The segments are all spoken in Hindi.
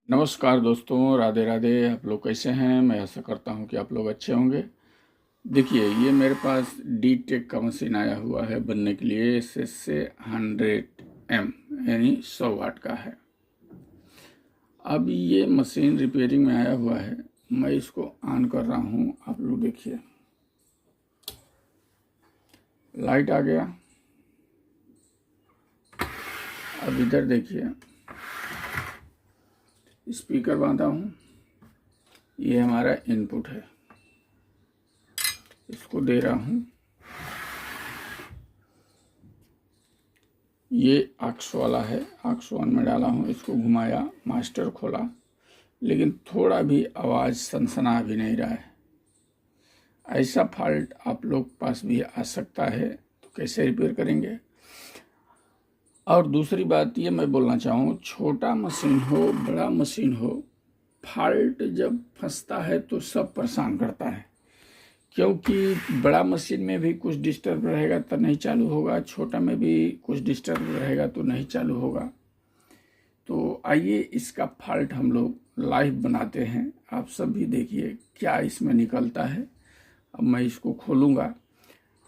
नमस्कार दोस्तों, राधे राधे। आप लोग कैसे हैं? मैं आशा करता हूं कि आप लोग अच्छे होंगे। देखिए, ये मेरे पास डी टेक का मशीन आया हुआ है बनने के लिए। से 100M यानी 100 वाट का है। अब ये मशीन रिपेयरिंग में आया हुआ है। मैं इसको ऑन कर रहा हूं। आप लोग देखिए, लाइट आ गया। अब इधर देखिए, स्पीकर बांधा हूं। ये हमारा इनपुट है, इसको दे रहा हूं। ये AUX वाला है, AUX 1 में डाला हूँ। इसको घुमाया, मास्टर खोला, लेकिन थोड़ा भी आवाज़ सनसना भी नहीं रहा है। ऐसा फॉल्ट आप लोग पास भी आ सकता है, तो कैसे रिपेयर करेंगे? और दूसरी बात ये मैं बोलना चाहूँ, छोटा मशीन हो बड़ा मशीन हो, फॉल्ट जब फंसता है तो सब परेशान करता है। क्योंकि बड़ा मशीन में भी कुछ डिस्टर्ब रहेगा तो नहीं चालू होगा, छोटा में भी कुछ डिस्टर्ब रहेगा तो नहीं चालू होगा। तो आइए इसका फॉल्ट हम लोग लाइव बनाते हैं। आप सब भी देखिए क्या इसमें निकलता है। अब मैं इसको खोलूँगा।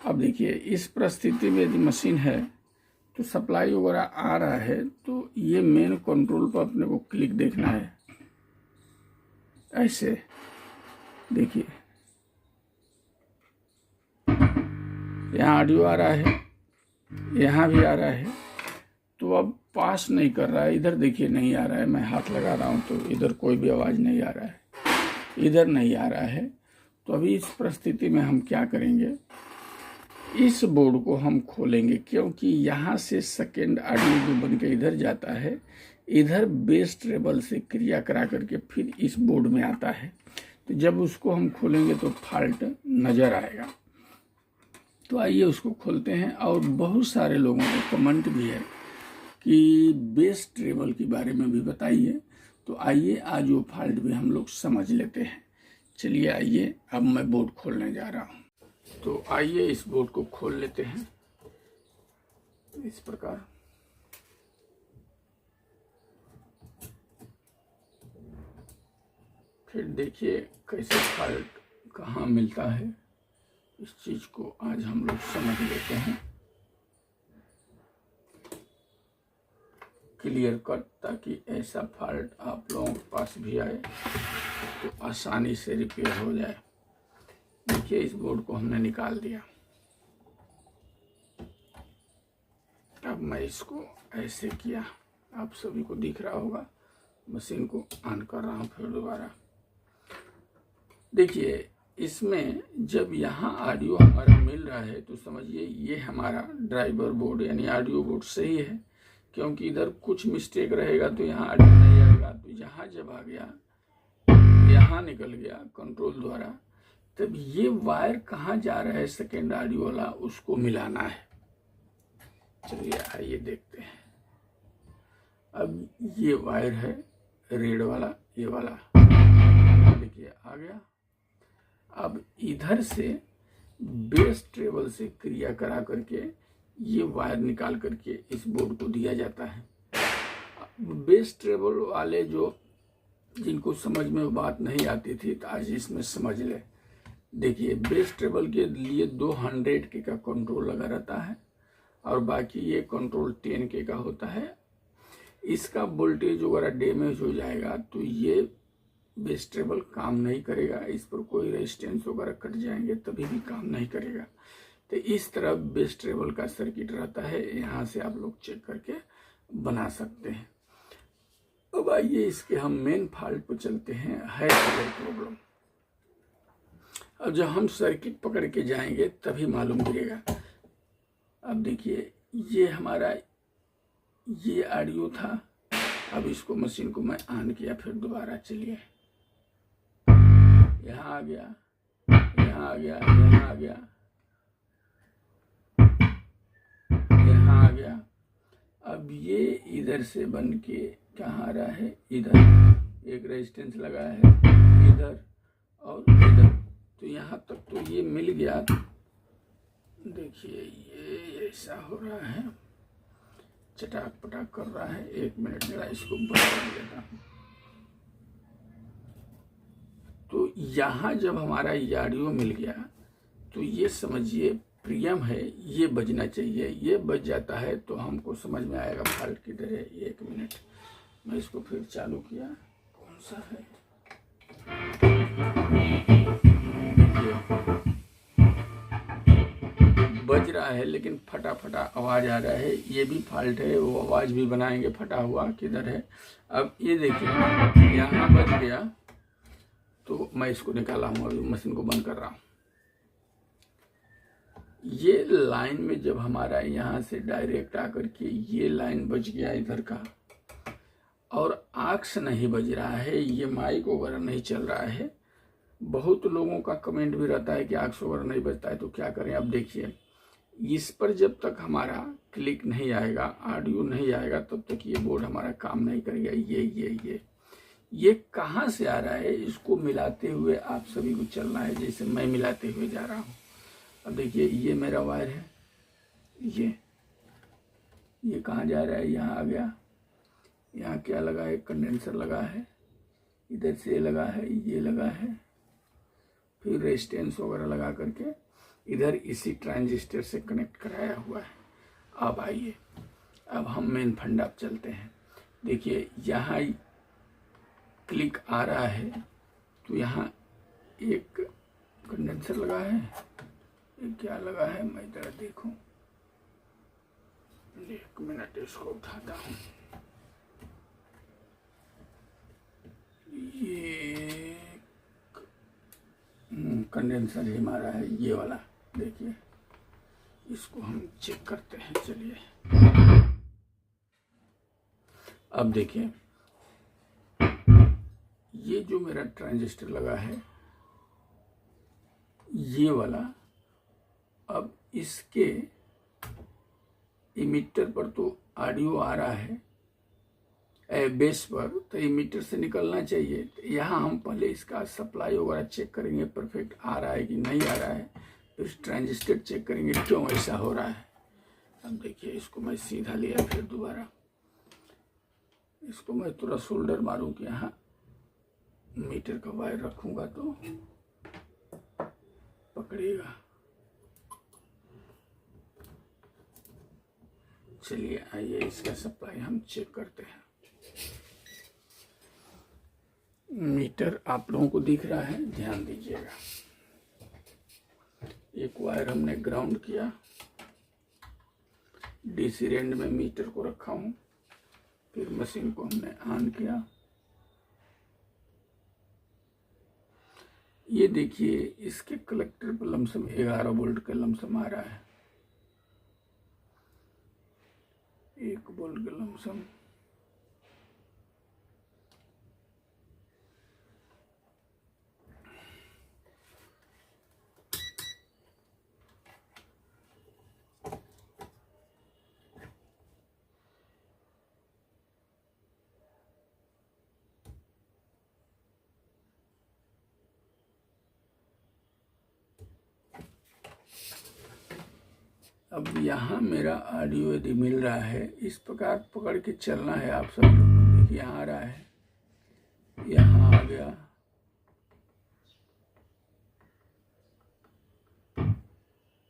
अब देखिए, इस परिस्थिति में यदि मशीन है तो सप्लाई वगैरह आ रहा है, तो ये मेन कंट्रोल पर अपने को क्लिक देखना है। ऐसे देखिए, यहाँ ऑडियो आ रहा है, यहाँ भी आ रहा है। तो अब पास नहीं कर रहा है। इधर देखिए नहीं आ रहा है। मैं हाथ लगा रहा हूँ तो इधर कोई भी आवाज़ नहीं आ रहा है, इधर नहीं आ रहा है। तो अभी इस परिस्थिति में हम क्या करेंगे, इस बोर्ड को हम खोलेंगे, क्योंकि यहाँ से सेकेंड ऑडियो जो बन के इधर जाता है, इधर बेस ट्रेबल से क्रिया करा करके फिर इस बोर्ड में आता है। तो जब उसको हम खोलेंगे तो फॉल्ट नज़र आएगा। तो आइए उसको खोलते हैं। और बहुत सारे लोगों को कमेंट भी है कि बेस ट्रेबल के बारे में भी बताइए। तो आइए आज वो फॉल्ट भी हम लोग समझ लेते हैं। चलिए आइए, अब मैं बोर्ड खोलने जा रहा हूँ। तो आइए इस बोर्ड को खोल लेते हैं इस प्रकार। फिर देखिए कैसे फॉल्ट कहाँ मिलता है, इस चीज को आज हम लोग समझ लेते हैं क्लियर कट, ताकि ऐसा फॉल्ट आप लोगों के पास भी आए तो आसानी से रिपेयर हो जाए। देखिए, इस बोर्ड को हमने निकाल दिया। अब मैं इसको ऐसे किया, आप सभी को दिख रहा होगा। मशीन को ऑन कर रहा हूँ फिर दोबारा। देखिए, इसमें जब यहाँ ऑडियो हमारा मिल रहा है तो समझिए ये हमारा ड्राइवर बोर्ड यानी ऑडियो बोर्ड सही है। क्योंकि इधर कुछ मिस्टेक रहेगा तो यहाँ ऑडियो नहीं आएगा। तो यहाँ जब आ गया, यहाँ निकल गया कंट्रोल द्वारा, तब ये वायर कहाँ जा रहा है सेकेंड ऑडियो वाला, उसको मिलाना है। चलिए आइए देखते हैं। अब ये वायर है रेड वाला, ये वाला देखिए आ गया। अब इधर से बेस ट्रेबल से क्रिया करा करके ये वायर निकाल करके इस बोर्ड को दिया जाता है। बेस ट्रेबल वाले जो जिनको समझ में बात नहीं आती थी, तो आज इसमें समझ ले। देखिए, बेस ट्रेबल के लिए 200K का कंट्रोल लगा रहता है और बाकी ये कंट्रोल 10K का होता है। इसका वोल्टेज वगैरह डैमेज हो जाएगा तो ये बेस ट्रेबल काम नहीं करेगा। इस पर कोई रेजिस्टेंस वगैरह कट जाएंगे तभी भी काम नहीं करेगा। तो इस तरह बेस ट्रेबल का सर्किट रहता है। यहाँ से आप लोग चेक करके बना सकते हैं। अब आइए इसके हम मेन फॉल्ट पर चलते हैं, है प्रॉब्लम। अब जब हम सर्किट पकड़ के जाएंगे तभी मालूम गिरेगा। अब देखिए, ये हमारा ये ऑडियो था। अब इसको मशीन को मैं ऑन किया, फिर दोबारा चलिए, यहाँ आ गया, यहाँ आ गया, यहाँ आ गया, यहाँ आ गया। अब ये इधर से बन के कहाँ आ रहा है, इधर एक रेजिस्टेंस लगा है, इधर और इधर। तो यहाँ तक तो ये मिल गया। देखिए ये ऐसा हो रहा है, चटाक पटाक कर रहा है। 1 मिनट मेरा, इसको बंद कर देता हूँ। यहाँ जब हमारा ये ऑडियो मिल गया तो ये समझिए प्रियम है, ये बजना चाहिए। ये बज जाता है तो हमको समझ में आएगा फॉल्ट किधर है। 1 मिनट, मैं इसको फिर चालू किया। कौन सा है? बज रहा है लेकिन फटा फटा आवाज आ रहा है, ये भी फॉल्ट है। वो आवाज भी बनाएंगे फटा हुआ किधर है। अब ये देखिए यहाँ बज गया तो मैं इसको निकाला हूँ, अभी मशीन को बंद कर रहा हूँ। ये लाइन में जब हमारा यहाँ से डायरेक्ट आकर के ये लाइन बज गया इधर का, और आक्स नहीं बज रहा है, ये माइक वगैरह नहीं चल रहा है। बहुत लोगों का कमेंट भी रहता है कि आक्स वगैरह नहीं बजता है, तो क्या करें। अब देखिए इस पर जब तक हमारा क्लिक नहीं आएगा, ऑडियो नहीं आएगा, तब तक ये बोर्ड हमारा काम नहीं करेगा। ये कहाँ से आ रहा है, इसको मिलाते हुए आप सभी को चलना है, जैसे मैं मिलाते हुए जा रहा हूँ। अब देखिए ये मेरा वायर है, ये कहाँ जा रहा है, यहाँ आ गया। यहाँ क्या लगा है, कंडेंसर लगा है, इधर से लगा है, ये लगा है, फिर रेजिस्टेंस वगैरह लगा करके इधर इसी ट्रांजिस्टर से कनेक्ट कराया हुआ है। अब आइए, अब हम मेन फंडा पे चलते हैं। देखिए यहाँ क्लिक आ रहा है तो यहाँ एक कंडेंसर लगा है, ये क्या लगा है, मैं इधर देखूं। 1 मिनट, इसको उठाता हूँ। ये कंडेंसर ही हमारा है, ये वाला। देखिए इसको हम चेक करते हैं, चलिए। अब देखिए ये जो मेरा ट्रांजिस्टर लगा है ये वाला, अब इसके इमीटर पर तो ऑडियो आ रहा है बेस पर, तो इमीटर से निकलना चाहिए। तो यहाँ हम पहले इसका सप्लाई वगैरह चेक करेंगे, परफेक्ट आ रहा है कि नहीं आ रहा है। फिर ट्रांजिस्टर चेक करेंगे क्यों ऐसा हो रहा है। अब देखिए इसको मैं सीधा लिया, फिर दोबारा इसको मैं थोड़ा शोल्डर मारूं कि यहाँ मीटर का वायर रखूंगा तो पकड़ेगा। चलिए आइए इसका सप्लाई हम चेक करते हैं। मीटर आप लोगों को दिख रहा है, ध्यान दीजिएगा। एक वायर हमने ग्राउंड किया, डीसी रेंज में मीटर को रखा हूं, फिर मशीन को हमने ऑन किया। ये देखिए इसके कलेक्टर पर लमसम 11 वोल्ट का लमसम आ रहा है, 1 वोल्ट का लमसम। अब यहाँ मेरा ऑडियो यदि मिल रहा है, इस प्रकार पकड़ के चलना है आप सब लोग। देखिए यहाँ आ रहा है, यहाँ आ गया,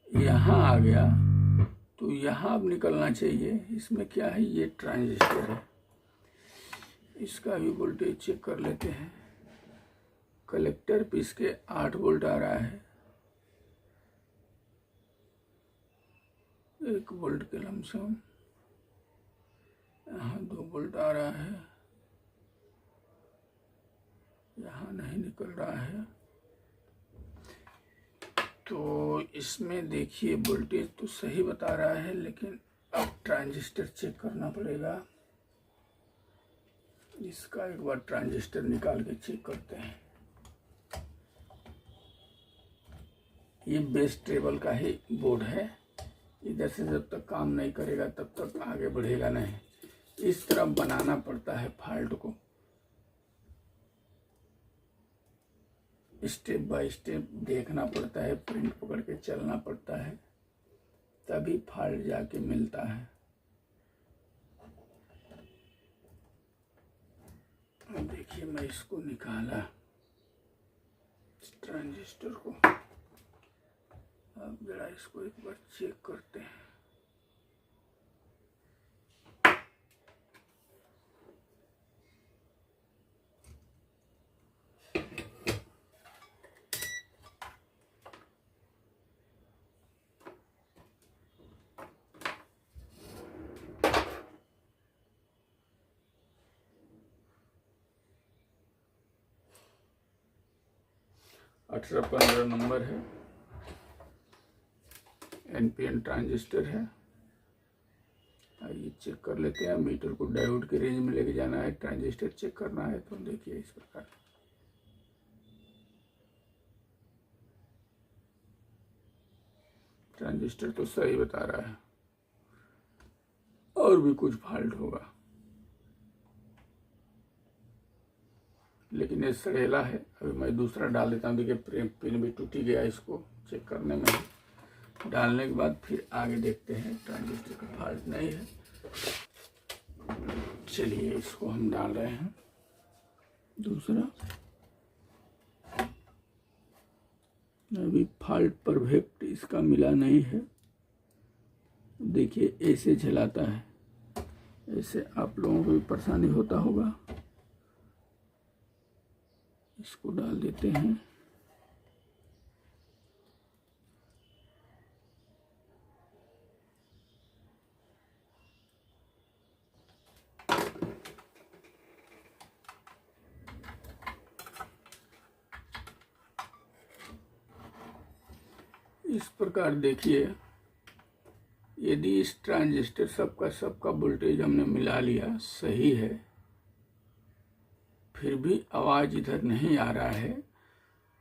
यहाँ आ गया, तो यहाँ अब निकलना चाहिए। इसमें क्या है, ये ट्रांजिस्टर है, इसका भी वोल्टेज चेक कर लेते हैं। कलेक्टर पे इसके 8 वोल्ट आ रहा है, 1 वोल्ट के लमसम। यहाँ 2 वोल्ट आ रहा है, यहाँ नहीं निकल रहा है। तो इसमें देखिए वोल्टेज तो सही बता रहा है, लेकिन अब ट्रांजिस्टर चेक करना पड़ेगा। इसका एक बार ट्रांजिस्टर निकाल के चेक करते हैं। ये बेस टेबल का ही बोर्ड है, इधर से जब तक काम नहीं करेगा तब तक आगे बढ़ेगा नहीं। इस तरह बनाना पड़ता है फॉल्ट को, स्टेप बाय स्टेप देखना पड़ता है, प्रिंट पकड़ के चलना पड़ता है, तभी फॉल्ट जाके मिलता है। अब देखिए मैं इसको निकाला, ट्रांजिस्टर को। अब जरा इसको एक बार चेक करते हैं। अठारह 15 नंबर है, NPN ट्रांजिस्टर है। आइए चेक कर लेते हैं। मीटर को डायोड के रेंज में लेके जाना है, ट्रांजिस्टर चेक करना है। तो देखिए इस प्रकार ट्रांजिस्टर तो सही बता रहा है, और भी कुछ फॉल्ट होगा, लेकिन ये सड़ेला है। अभी मैं दूसरा डाल देता हूँ। देखिए पिन भी टूटी गया, इसको चेक करने में डालने के बाद फिर आगे देखते हैं। ट्रांजिस्टर का फॉल्ट नहीं है। चलिए इसको हम डाल रहे हैं दूसरा। अभी फॉल्ट परफेक्ट इसका मिला नहीं है। देखिए ऐसे झलाता है, ऐसे आप लोगों को भी परेशानी होता होगा। इसको डाल देते हैं। इस प्रकार देखिए, यदि इस ट्रांजिस्टर सबका वोल्टेज हमने मिला लिया, सही है, फिर भी आवाज इधर नहीं आ रहा है,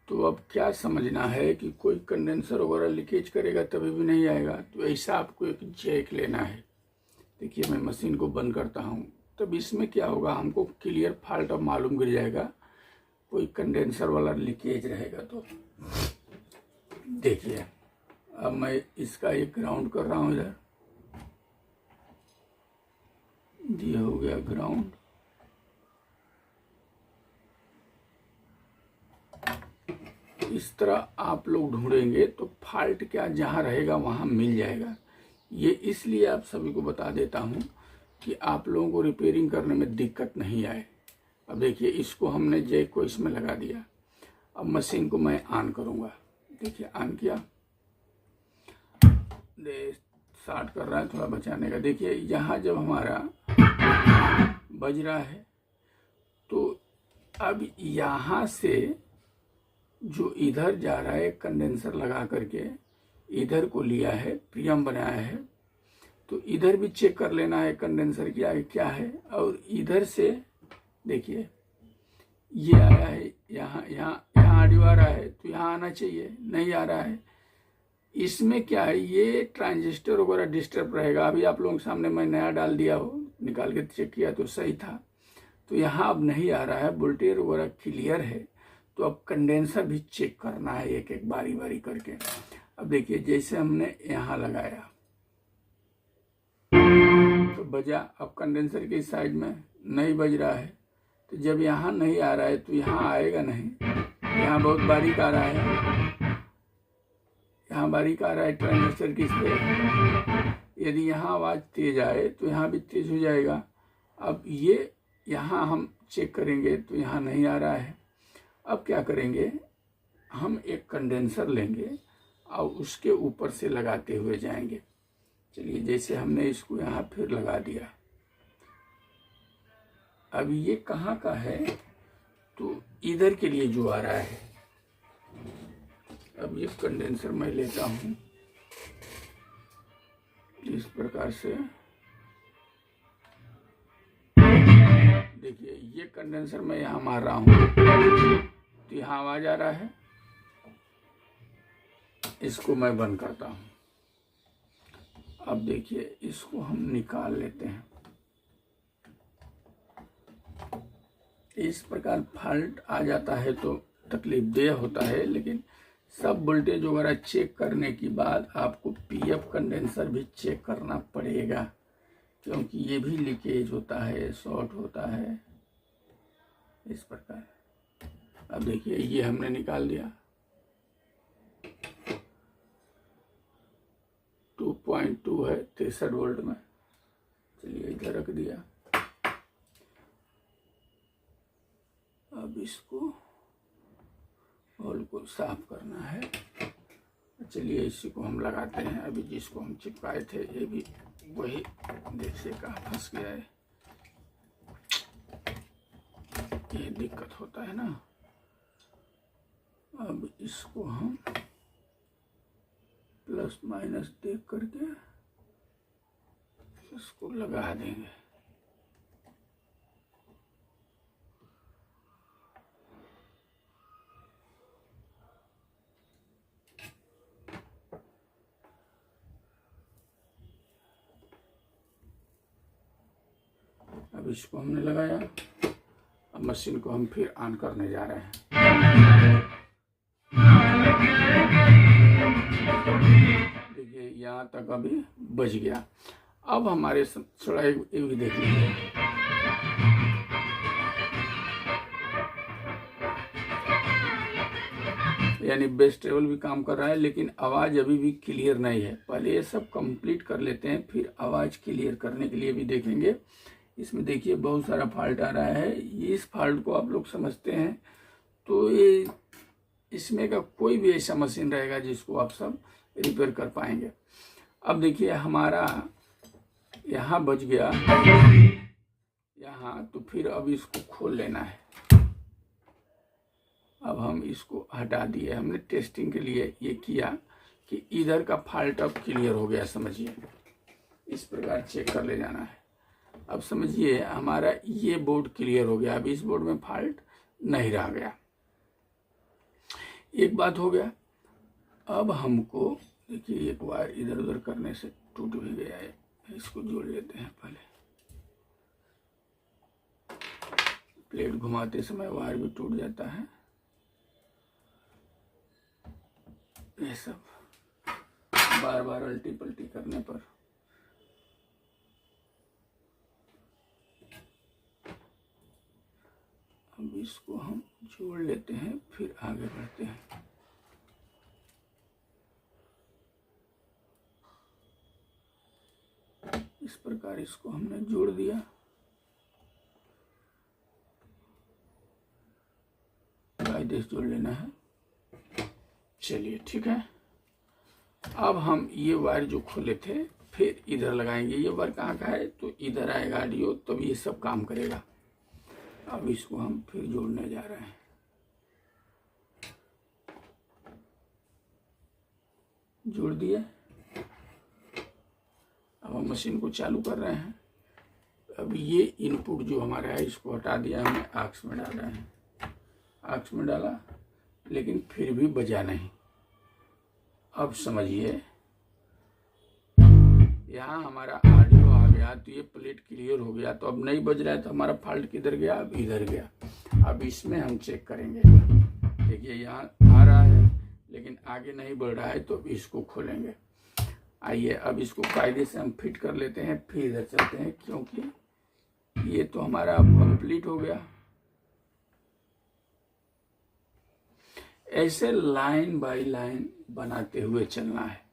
तो अब क्या समझना है कि कोई कंडेंसर वगैरह लीकेज करेगा तभी भी नहीं आएगा। तो ऐसा आपको एक जैक लेना है। देखिए मैं मशीन को बंद करता हूँ, तब इसमें क्या होगा, हमको क्लियर फॉल्ट अब मालूम गिर जाएगा, कोई कंडेंसर वाला लीकेज रहेगा। तो देखिए अब मैं इसका एक ग्राउंड कर रहा हूँ। इधर ये हो गया ग्राउंड। इस तरह आप लोग ढूंढेंगे तो फॉल्ट क्या जहाँ रहेगा वहाँ मिल जाएगा। ये इसलिए आप सभी को बता देता हूँ कि आप लोगों को रिपेयरिंग करने में दिक्कत नहीं आए। अब देखिए इसको हमने जैक को इसमें लगा दिया। अब मशीन को मैं ऑन करूँगा। देखिए ऑन किया, स्टार्ट कर रहा है थोड़ा बचाने का। देखिए यहाँ जब हमारा बज रहा है तो अब यहाँ से जो इधर जा रहा है कंडेंसर लगा करके इधर को लिया है, प्रियम बनाया है, तो इधर भी चेक कर लेना है कंडेंसर की आगे क्या है। और इधर से देखिए ये आया है, यहाँ ऑडियो आ रहा है तो यहाँ आना चाहिए, नहीं आ रहा है। इसमें क्या है, ये ट्रांजिस्टर वगैरह डिस्टर्ब रहेगा। अभी आप लोगों के सामने मैं नया डाल दिया हो, निकाल के चेक किया तो सही था। तो यहाँ अब नहीं आ रहा है, वोल्टेज वगैरह क्लियर है। तो अब कंडेंसर भी चेक करना है एक एक बारी बारी करके। अब देखिए जैसे हमने यहाँ लगाया तो बजा, अब कंडेंसर के साइड में नहीं बज रहा है। तो जब यहाँ नहीं आ रहा है तो यहाँ आएगा नहीं। यहाँ बहुत बारीक आ रहा है, यहाँ बारीक आ रहा है ट्रांजिस्टर की स्पीड। यदि यहाँ आवाज़ तेज आए तो यहाँ भी तेज हो जाएगा। अब ये यहाँ हम चेक करेंगे तो यहाँ नहीं आ रहा है। अब क्या करेंगे, हम एक कंडेंसर लेंगे और उसके ऊपर से लगाते हुए जाएंगे। चलिए जैसे हमने इसको यहाँ फिर लगा दिया। अब ये कहाँ का है, तो इधर के लिए जो आ रहा है। अब ये कंडेंसर मैं लेता हूँ इस प्रकार से। देखिए ये कंडेंसर मैं यहाँ मार रहा हूँ तो यहाँ आवाज आ रहा है। इसको मैं बंद करता हूँ। अब देखिए इसको हम निकाल लेते हैं। इस प्रकार फॉल्ट आ जाता है तो तकलीफ देह होता है, लेकिन सब वोल्टेज वगैरह चेक करने के बाद आपको पीएफ कंडेंसर भी चेक करना पड़ेगा, क्योंकि ये भी लीकेज होता है, शॉर्ट होता है इस प्रकार। अब देखिए ये हमने निकाल दिया। 63 वोल्ट में। चलिए इधर रख दिया। अब इसको होल को साफ करना है। चलिए इसी को हम लगाते हैं। अभी जिसको हम चिपकाए थे ये भी वही, देखिए कहाँ फंस गया है। ये दिक्कत होता है ना। अब इसको हम प्लस माइनस देख करके इसको लगा देंगे। अब इसको हमने लगाया। अब मशीन को हम फिर ऑन करने जा रहे हैं। देखिए यहाँ तक अभी बच गया। अब हमारे थोड़ा एक भी देख लीजिए। यानी बेस टेबल भी काम कर रहा है, लेकिन आवाज़ अभी भी क्लियर नहीं है। पहले ये सब कंप्लीट कर लेते हैं, फिर आवाज़ क्लियर करने के लिए भी देखेंगे। इसमें देखिए बहुत सारा फॉल्ट आ रहा है। इस फॉल्ट को आप लोग समझते हैं तो ये इसमें का कोई भी ऐसा मशीन रहेगा जिसको आप सब रिपेयर कर पाएंगे। अब देखिए हमारा यहाँ बच गया यहाँ, तो फिर अब इसको खोल लेना है। अब हम इसको हटा दिए। हमने टेस्टिंग के लिए ये किया कि इधर का फॉल्ट अब क्लियर हो गया, समझिए। इस प्रकार चेक कर ले जाना है। अब समझिए हमारा ये बोर्ड क्लियर हो गया। अब इस बोर्ड में फॉल्ट नहीं रह गया। एक बात हो गया। अब हमको देखिए एक वायर इधर उधर करने से टूट भी गया है। इसको जोड़ लेते हैं। पहले प्लेट घुमाते समय वायर भी टूट जाता है। ये सब बार बार उल्टी पलटी करने पर अब इसको हम जोड़ लेते हैं, फिर आगे बढ़ते हैं। इस प्रकार इसको हमने जोड़ दिया। कायदे से जोड़ लेना है। चलिए ठीक है। अब हम ये वायर जो खोले थे फिर इधर लगाएंगे। ये वायर कहाँ का है, तो इधर आएगा ऑडियो, तब ये सब काम करेगा। अब इसको हम फिर जोड़ने जा रहे हैं। जोड़ दिए। अब हम मशीन को चालू कर रहे हैं। अब ये इनपुट जो हमारा है इसको हटा दिया हमने, आक्स में डाल रहे हैं। आक्स में डाला लेकिन फिर भी बजा नहीं। अब समझिए यहाँ हमारा ऑडियो आ गया, तो ये प्लेट क्लियर हो गया। तो अब नहीं बज रहा है, तो हमारा फॉल्ट किधर गया, अब इधर गया। अब इसमें हम चेक करेंगे। देखिए यहाँ आ रहा है लेकिन आगे नहीं बढ़ रहा है, तो इसको खोलेंगे। आइए अब इसको कायदे से हम फिट कर लेते हैं, फिर इधर चलते हैं, क्योंकि ये तो हमारा अब कंप्लीट हो गया। ऐसे लाइन बाय लाइन बनाते हुए चलना है।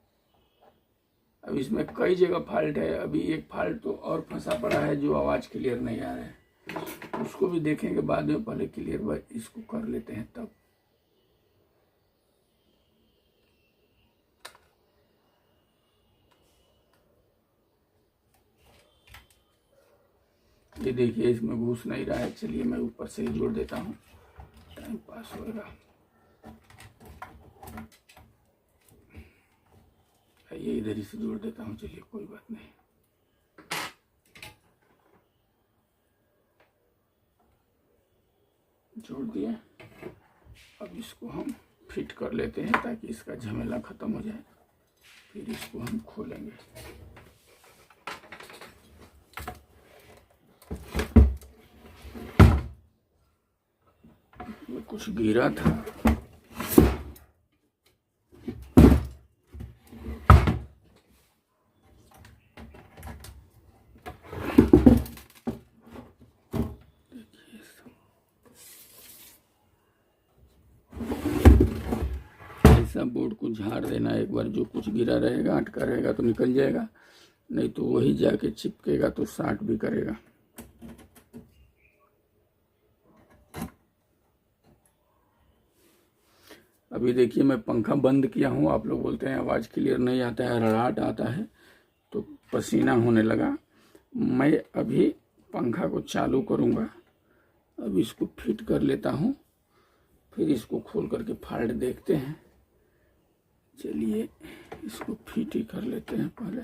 अब इसमें कई जगह फॉल्ट है। अभी एक फॉल्ट तो और फंसा पड़ा है जो आवाज़ क्लियर नहीं आ रहा है, उसको भी देखेंगे बाद में। पहले क्लियर इसको कर लेते हैं तब। ये देखिए इसमें घुस नहीं रहा है। चलिए मैं ऊपर से ही जोड़ देता हूँ, टाइम पास होगा। ये इधर ही से जोड़ देता हूँ। चलिए कोई बात नहीं। जोड़ दिया। अब इसको हम फिट कर लेते हैं ताकि इसका झमेला खत्म हो जाए। फिर इसको हम खोलेंगे। ये कुछ गिरा था। बोर्ड को झाड़ देना एक बार। जो कुछ गिरा रहेगा, अटका रहेगा तो निकल जाएगा। नहीं तो वही जाके चिपकेगा तो शॉर्ट भी करेगा। अभी देखिए मैं पंखा बंद किया हूँ, आप लोग बोलते हैं आवाज़ क्लियर नहीं आता है, रड़ाहट आता है, तो पसीना होने लगा। मैं अभी पंखा को चालू करूँगा। अब इसको फिट कर लेता हूँ, फिर इसको खोल करके फाल्ट देखते हैं। चलिए इसको फिट ही कर लेते हैं, पहले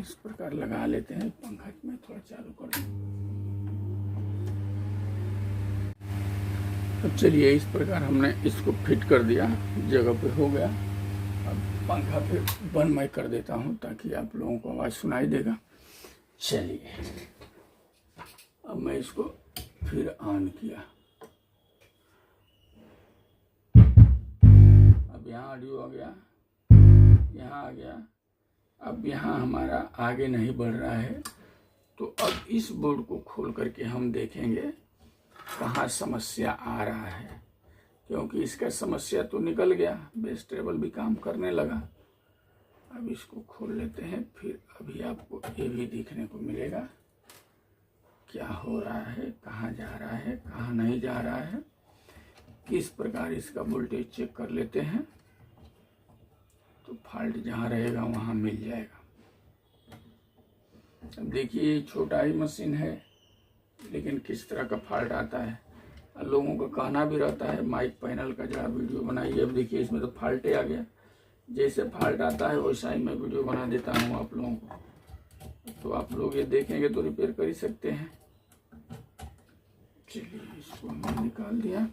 इस प्रकार लगा लेते हैं। पंखा में थोड़ा चालू कर दूँ। अब चलिए इस प्रकार हमने इसको फिट कर दिया, जगह पे हो गया। अब पंखा फिर बंद मैं कर देता हूँ ताकि आप लोगों को आवाज़ सुनाई देगा। चलिए अब मैं इसको फिर ऑन किया। अब यहाँ ऑडियो आ गया, यहाँ आ गया। अब यहाँ हमारा आगे नहीं बढ़ रहा है, तो अब इस बोर्ड को खोल करके हम देखेंगे कहाँ समस्या आ रहा है, क्योंकि इसका समस्या तो निकल गया, बेस ट्रेबल भी काम करने लगा। अब इसको खोल लेते हैं, फिर अभी आपको ये भी देखने को मिलेगा क्या हो रहा है, कहाँ जा रहा है, कहाँ नहीं जा रहा है। किस प्रकार इसका वोल्टेज चेक कर लेते हैं, तो फॉल्ट जहाँ रहेगा वहाँ मिल जाएगा। अब देखिए ये छोटा ही मशीन है, लेकिन किस तरह का फॉल्ट आता है। लोगों का कहना भी रहता है माइक पैनल का जरा वीडियो बनाइए। अब देखिए इसमें तो फॉल्ट आ गया, जैसे फॉल्ट आता है वैसा ही मैं वीडियो बना देता हूँ आप लोगों को, तो आप लोग ये देखेंगे तो रिपेयर कर ही सकते हैं। चलिए इसको हमने निकाल दिया।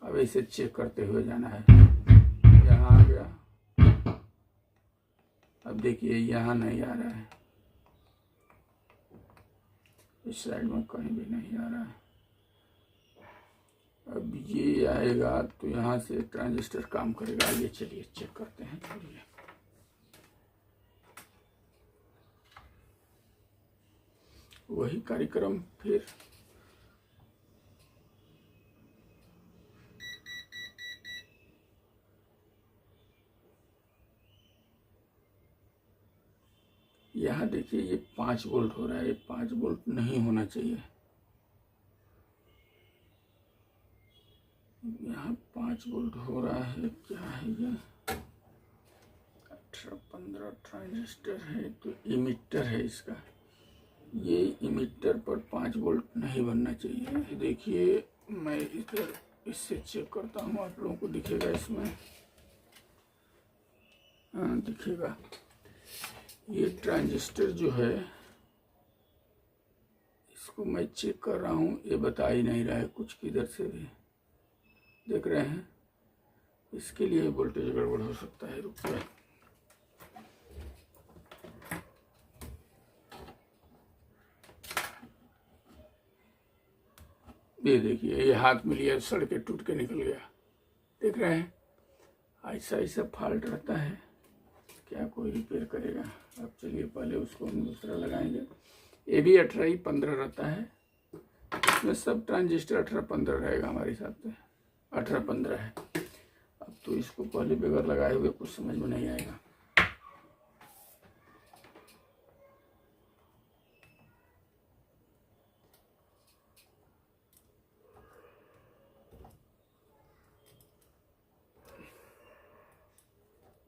अब ऐसे चेक करते हुए जाना है। यहाँ आ गया, अब देखिए यहाँ नहीं आ रहा है, इस साइड में कहीं भी नहीं आ रहा है। अब ये आएगा तो यहाँ से ट्रांजिस्टर काम करेगा। ये चलिए चेक करते हैं। चलिए वही कार्यक्रम फिर यहाँ देखिए ये 5 वोल्ट हो रहा है, ये 5 वोल्ट नहीं होना चाहिए। यहाँ 5 वोल्ट हो रहा है, क्या है ये 18-15 ट्रांजिस्टर है, तो इमिटर है इसका। ये इमिटर पर 5 वोल्ट नहीं बनना चाहिए। देखिए मैं इधर इससे चेक करता हूँ, आप लोगों को दिखेगा इसमें, हाँ दिखेगा। ये ट्रांजिस्टर जो है इसको मैं चेक कर रहा हूँ, ये बता ही नहीं रहा है कुछ किधर से भी, देख रहे हैं। इसके लिए वोल्टेज गड़बड़ हो सकता है। रुकिए ये देखिए, ये हाथ में लिया सड़ के टूट के निकल गया, देख रहे हैं। ऐसा ऐसा फॉल्ट रहता है, क्या कोई रिपेयर करेगा। अब चलिए पहले उसको हम दूसरा लगाएंगे। ये भी 18-15 रहता है, इसमें सब ट्रांजिस्टर 18-15 रहेगा हमारे हिसाब से, 18-15 है। अब तो इसको पहले बगैर लगाए हुए कुछ समझ में नहीं आएगा।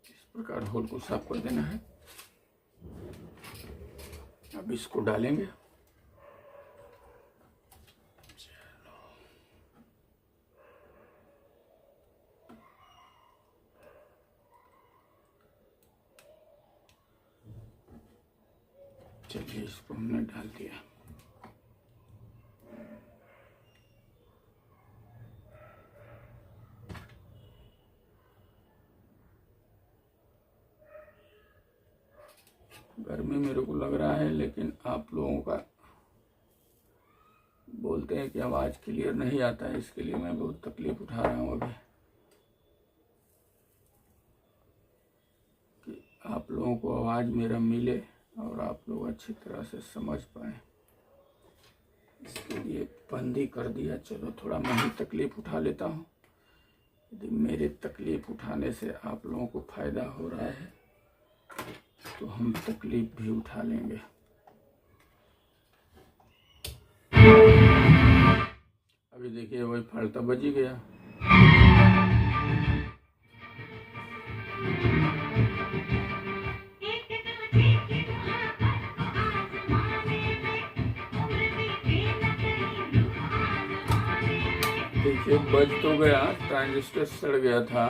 इस प्रकार होल को साफ कर देना है। अब इसको डालेंगे। चलिए इसको हमने डाल दिया। गर्मी मेरे को लग रहा है, लेकिन आप लोगों का बोलते हैं कि आवाज़ क्लियर नहीं आता है, इसके लिए मैं बहुत तकलीफ उठा रहा हूँ अभी, कि आप लोगों को आवाज़ मेरा मिले और आप लोग अच्छी तरह से समझ पाए। इसके लिए बंद ही कर दिया। चलो थोड़ा मैं ही तकलीफ उठा लेता हूँ। यदि मेरे तकलीफ उठाने से आप लोगों को फ़ायदा हो रहा है तो हम तकलीफ भी उठा लेंगे। अभी देखिए वही फाल्टा बज ही गया। देखिए बज तो गया, ट्रांजिस्टर सड़ गया था।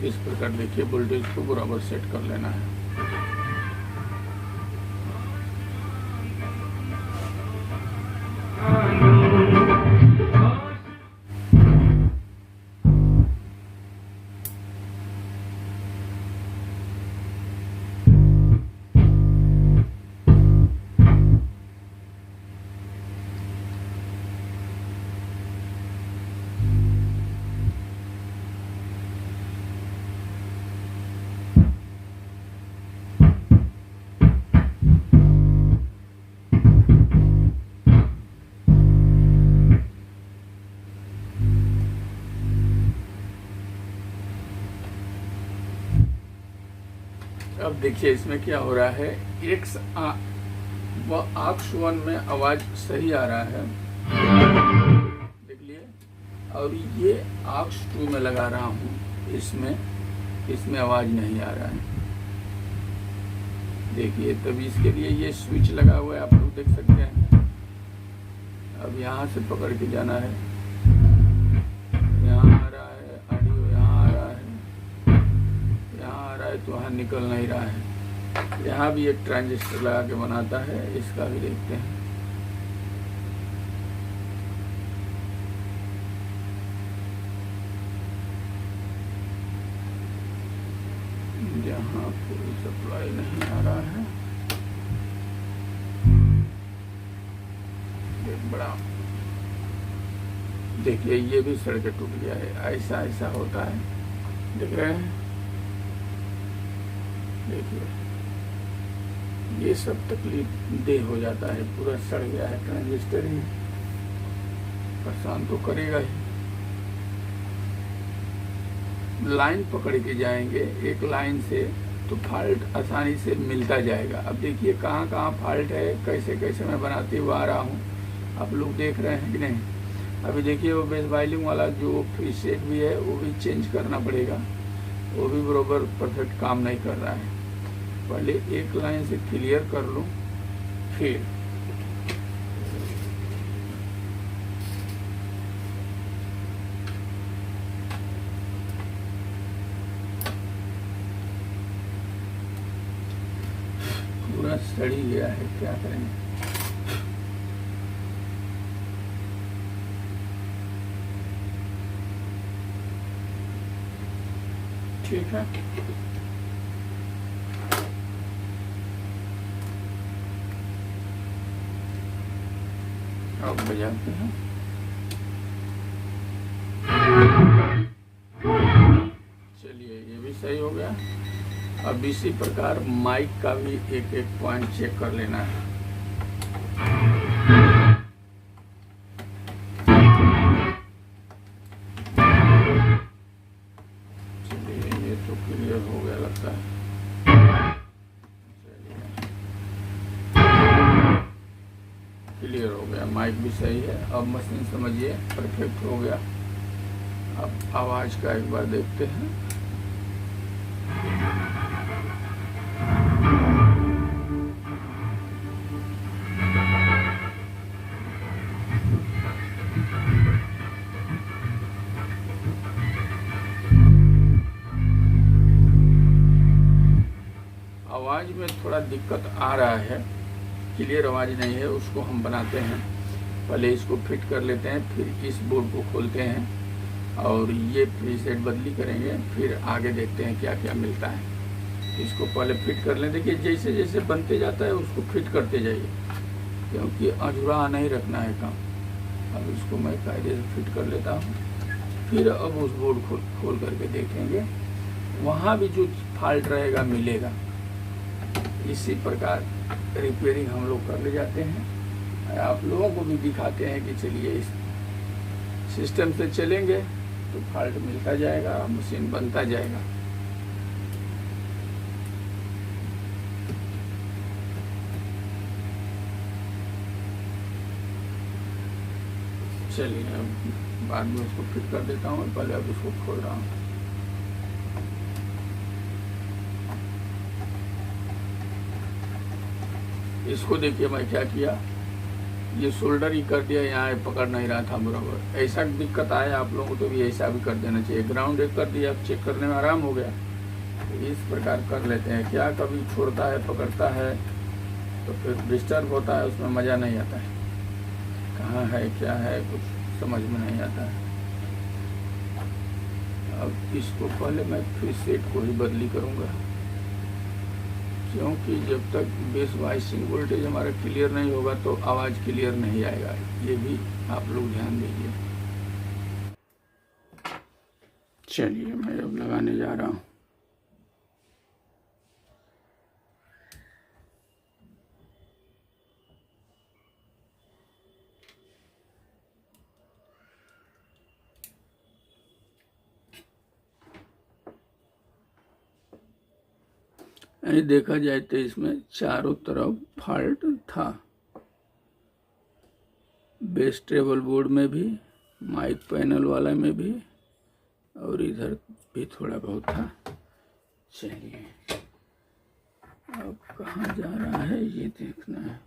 इस प्रकार देखिए वोल्टेज को बराबर सेट कर लेना है। अब देखिए इसमें क्या हो रहा है, आक्स 1 में आवाज सही आ रहा है, देख लिए, और ये आक्स 2 में लगा रहा हूँ, इसमें आवाज नहीं आ रहा है। देखिए तभी इसके लिए ये स्विच लगा हुआ है, आप लोग देख सकते हैं। अब यहाँ से पकड़ के जाना है, यहाँ आ रहा है ऑडियो, यहाँ आ रहा है, यहाँ आ रहा है, तो वहाँ निकल नहीं रहा है। यहाँ भी एक ट्रांजिस्टर लगा के बनाता है, इसका भी देखते हैं। यहाँ कोई सप्लाई नहीं आ रहा है, एक बड़ा, देखिए ये भी सड़के टूट गया है। ऐसा होता है, देख रहे हैं, देखिए ये सब तकलीफ दे हो जाता है। पूरा सड़ गया है ट्रांजिस्टर, ही परेशान तो करेगा ही। लाइन पकड़ के जाएंगे एक लाइन से तो फॉल्ट आसानी से मिलता जाएगा। अब देखिए कहाँ कहाँ फॉल्ट है, कैसे कैसे मैं बनाते हुए आ रहा हूँ, आप लोग देख रहे हैं कि नहीं। अभी देखिए वो बेस वायलिंग वाला जो प्रीसेट भी है वो भी चेंज करना पड़ेगा, वो भी बराबर परफेक्ट काम नहीं कर रहा है। पहले एक लाइन से क्लियर कर लूँ, फिर पूरा सड़ी गया है, क्या करें। ठीक है, अब बजाते हैं। चलिए ये भी सही हो गया। अब इसी प्रकार माइक का भी एक एक पॉइंट चेक कर लेना है। चलिए ये तो क्लियर हो गया लगता है। क्लियर हो गया, माइक भी सही है। अब मशीन समझिए परफेक्ट हो गया। अब आवाज का एक बार देखते हैं। आवाज़ में थोड़ा दिक्कत आ रहा है, क्लियर आवाज़ नहीं है, उसको हम बनाते हैं। पहले इसको फिट कर लेते हैं, फिर इस बोर्ड को खोलते हैं और ये प्रीसेट बदली करेंगे, फिर आगे देखते हैं क्या क्या मिलता है। इसको पहले फिट कर लें। देखिए जैसे जैसे बनते जाता है उसको फिट करते जाइए, क्योंकि अधूरा नहीं रखना है काम। अब इसको मैं कायदे से फिट कर लेता हूँ। फिर अब उस बोर्ड खोल करके देखेंगे, वहाँ भी जो फॉल्ट रहेगा मिलेगा। इसी प्रकार रिपेयरिंग हम लोग कर ले जाते हैं। आप लोगों को भी दिखाते हैं कि चलिए इस सिस्टम से चलेंगे तो फॉल्ट मिलता जाएगा, मशीन बनता जाएगा। चलिए अब बाद में उसको फिट कर देता हूँ, पहले अब इसको खोल रहा हूँ। इसको देखिए मैं क्या किया, ये शोल्डर ही कर दिया, यहाँ पकड़ नहीं रहा था बराबर। ऐसा दिक्कत आया आप लोगों को तो भी ऐसा भी कर देना चाहिए। ग्राउंड एक कर दिया, अब चेक करने में आराम हो गया। तो इस प्रकार कर लेते हैं। क्या कभी छोड़ता है, पकड़ता है तो फिर डिस्टर्ब होता है, उसमें मज़ा नहीं आता है। कहाँ है क्या है कुछ समझ में नहीं आता है। अब इसको पहले मैं फिर सेट को ही बदली करूँगा, क्योंकि जब तक बेस वाइसिंग वोल्टेज हमारा क्लियर नहीं होगा तो आवाज़ क्लियर नहीं आएगा। ये भी आप लोग ध्यान दीजिए। चलिए मैं अब लगाने जा रहा हूँ। देखा जाए तो इसमें चारों तरफ फॉल्ट था, बेस ट्रेबल बोर्ड में भी, माइक पैनल वाला में भी, और इधर भी थोड़ा बहुत था। चलिए अब कहाँ जा रहा है ये देखना है।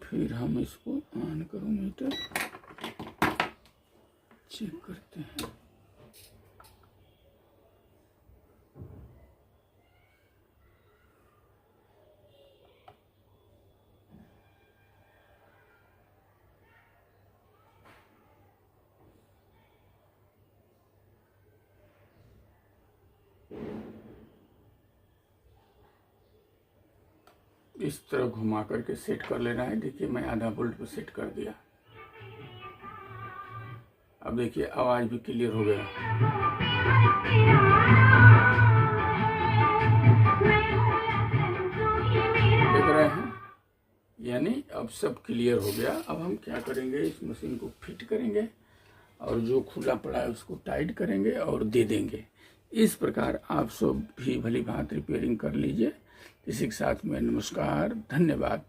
फिर हम इसको ऑन करो, मीटर चेक करते हैं। इस तरह घुमा करके सेट कर लेना है। देखिए मैं आधा वोल्ट पे सेट कर दिया। अब देखिए आवाज भी क्लियर हो गया। देख रहे हैं, यानी अब सब क्लियर हो गया। अब हम क्या करेंगे, इस मशीन को फिट करेंगे और जो खुला पड़ा है उसको टाइट करेंगे और दे देंगे। इस प्रकार आप सब भी भली भांति रिपेयरिंग कर लीजिए। इसी के साथ में नमस्कार, धन्यवाद।